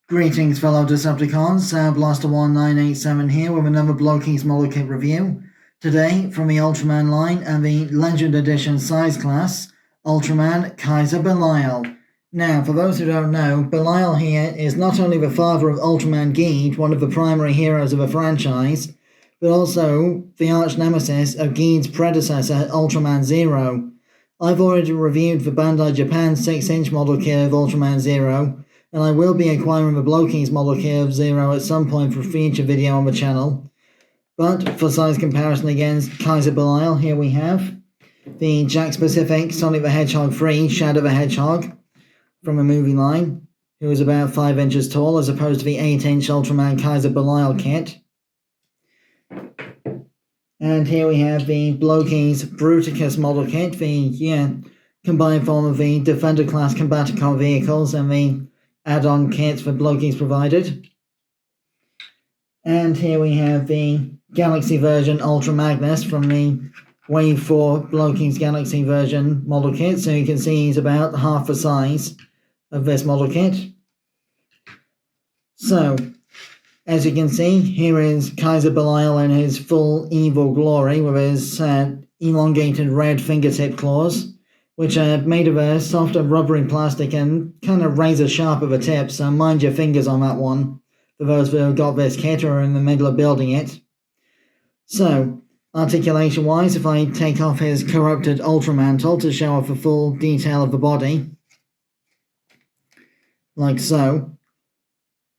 Greetings fellow Decepticons, Blaster1987 here with another Blokees model kit review. Today from the Ultraman line and the Legend Edition size class, Ultraman Kaiser Belial. Now for those who don't know, Belial here is not only the father of Ultraman Geed, one of the primary heroes of the franchise, but also the arch-nemesis of Geed's predecessor, Ultraman Zero. I've already reviewed the Bandai Japan 6-inch model kit of Ultraman Zero, and I will be acquiring the Blokees model kit of Zero at some point for a future video on the channel. But for size comparison against Kaiser Belial, here we have the Jack-specific Sonic the Hedgehog 3 Shadow the Hedgehog from a movie line, who is about 5 inches tall as opposed to the 8-inch Ultraman Kaiser Belial kit. And here we have the Blokees Bruticus model kit, the combined form of the Defender class Combaticon vehicles and the add-on kits for Blokees provided. And here we have the Galaxy version Ultra Magnus from the Wave 4 Blokees Galaxy version model kit. So you can see he's about half the size of this model kit. So, as you can see, here is Kaiser Belial in his full evil glory with his elongated red fingertip claws, which are made of a softer rubbery plastic and kind of razor sharp at the tip, so mind your fingers on that one for those who have got this kit or are in the middle of building it. So, articulation wise, if I take off his corrupted Ultra Mantle to show off the full detail of the body, like so,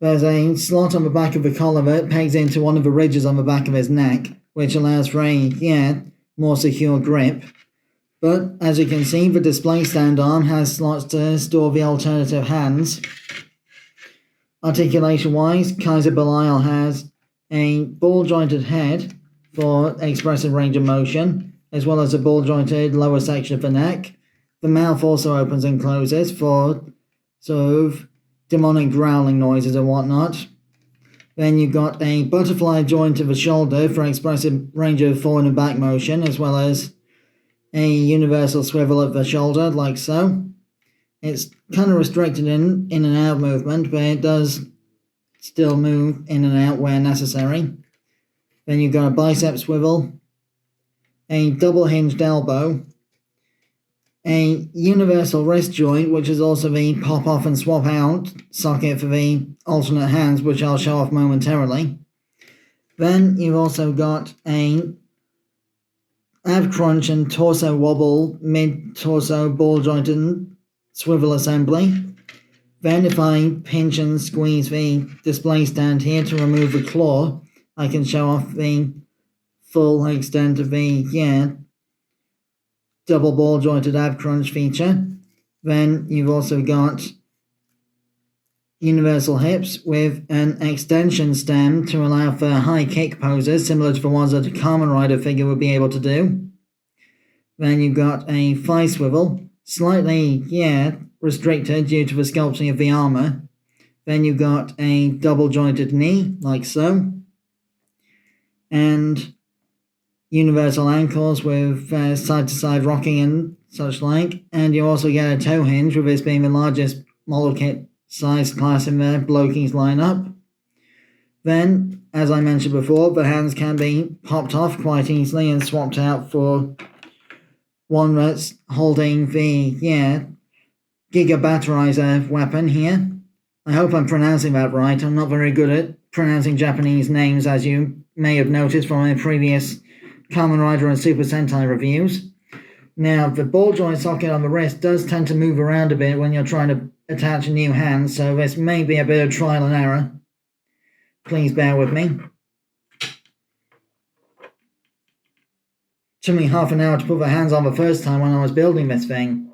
there's a slot on the back of the collar that pegs into one of the ridges on the back of his neck, which allows for a, more secure grip. But, as you can see, the display stand arm has slots to store the alternative hands. Articulation-wise, Kaiser Belial has a ball-jointed head for expressive range of motion, as well as a ball-jointed lower section of the neck. The mouth also opens and closes for sort of demonic growling noises and whatnot. Then you've got a butterfly joint of the shoulder for expressive range of forward and back motion, as well as a universal swivel at the shoulder, like so. It's kind of restricted in and out movement, but it does still move in and out where necessary. Then you've got a bicep swivel, a double hinged elbow, a universal wrist joint, which is also the pop off and swap out socket for the alternate hands, which I'll show off momentarily. Then you've also got a ab crunch and torso wobble mid-torso ball joint and swivel assembly. Then if I pinch and squeeze the display stand here to remove the claw, I can show off the full extent of the double ball jointed ab crunch feature. Then you've also got universal hips with an extension stem to allow for high kick poses, similar to the ones that a Kamen Rider figure would be able to do. Then you've got a thigh swivel, slightly, restricted due to the sculpting of the armor. Then you've got a double jointed knee, like so. And universal ankles with side-to-side rocking and such like. And you also get a toe hinge, with this being the largest model kit size class in the Blokees lineup. Then, as I mentioned before, the hands can be popped off quite easily and swapped out for one that's holding the, Giga Batterizer weapon here. I hope I'm pronouncing that right. I'm not very good at pronouncing Japanese names, as you may have noticed from my previous Kamen Rider and Super Sentai reviews. Now, the ball joint socket on the wrist does tend to move around a bit when you're trying to attach a new hand, so this may be a bit of trial and error. Please bear with me. Took me half an hour to put the hands on the first time when I was building this thing.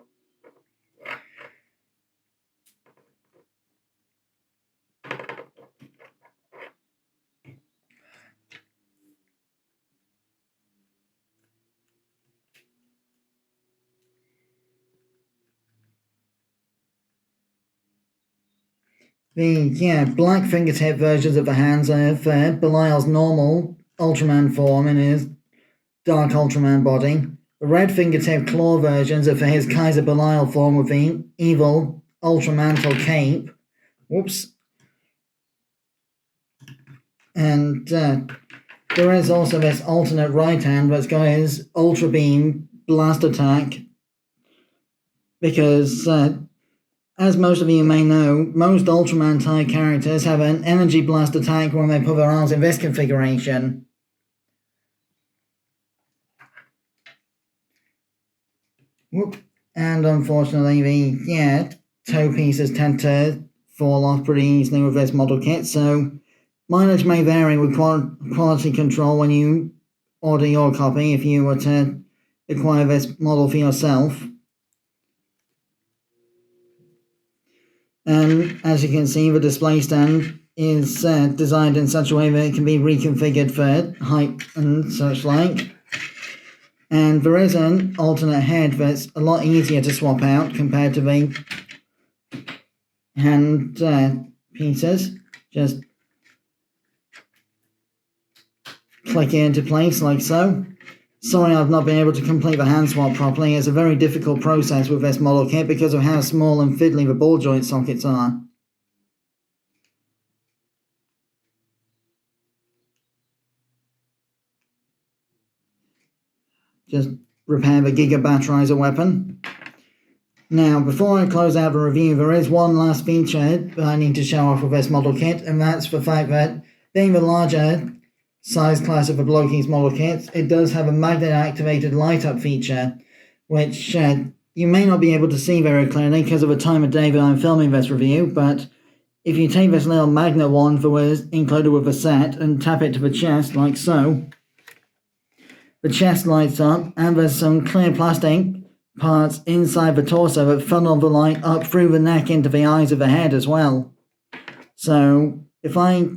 The black fingertip versions of the hands are for Belial's normal Ultraman form in his Dark Ultraman body. The red fingertip claw versions are for his Kaiser Belial form with the evil Ultra Mantle cape. Whoops. And there is also this alternate right hand that's got his Ultra Beam blast attack. Because, as most of you may know, most Ultraman type characters have an energy blast attack when they put their arms in this configuration. Whoop. And unfortunately, the toe pieces tend to fall off pretty easily with this model kit, so mileage may vary with quality control when you order your copy if you were to acquire this model for yourself. And as you can see, the display stand is designed in such a way that it can be reconfigured for height and such like. And there is an alternate head that's a lot easier to swap out compared to the hand pieces. Just click it into place like so. Sorry I've not been able to complete the hand swap properly. It's a very difficult process with this model kit because of how small and fiddly the ball joint sockets are. Just repair the Giga Batterizer weapon. Now, before I close out the review, there is one last feature that I need to show off with this model kit, and that's the fact that, being the larger size class of the Blokees model kit, it does have a magnet-activated light-up feature, which you may not be able to see very clearly because of the time of day that I'm filming this review, but if you take this little magnet wand that was included with the set and tap it to the chest, like so, the chest lights up, and there's some clear plastic parts inside the torso that funnel the light up through the neck into the eyes of the head as well. So, if I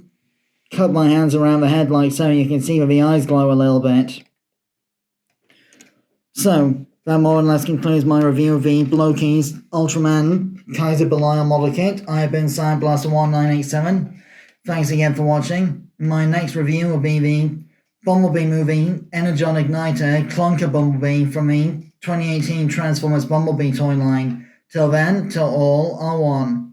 cup my hands around the head like so, you can see that the eyes glow a little bit. So, that more or less concludes my review of the Blokees Ultraman Kaiser Belial model kit. I have been Cyberlaster1987. Thanks again for watching. My next review will be the Bumblebee movie Energon Igniter Clunker Bumblebee from the 2018 Transformers Bumblebee toy line. Till then, till all are one.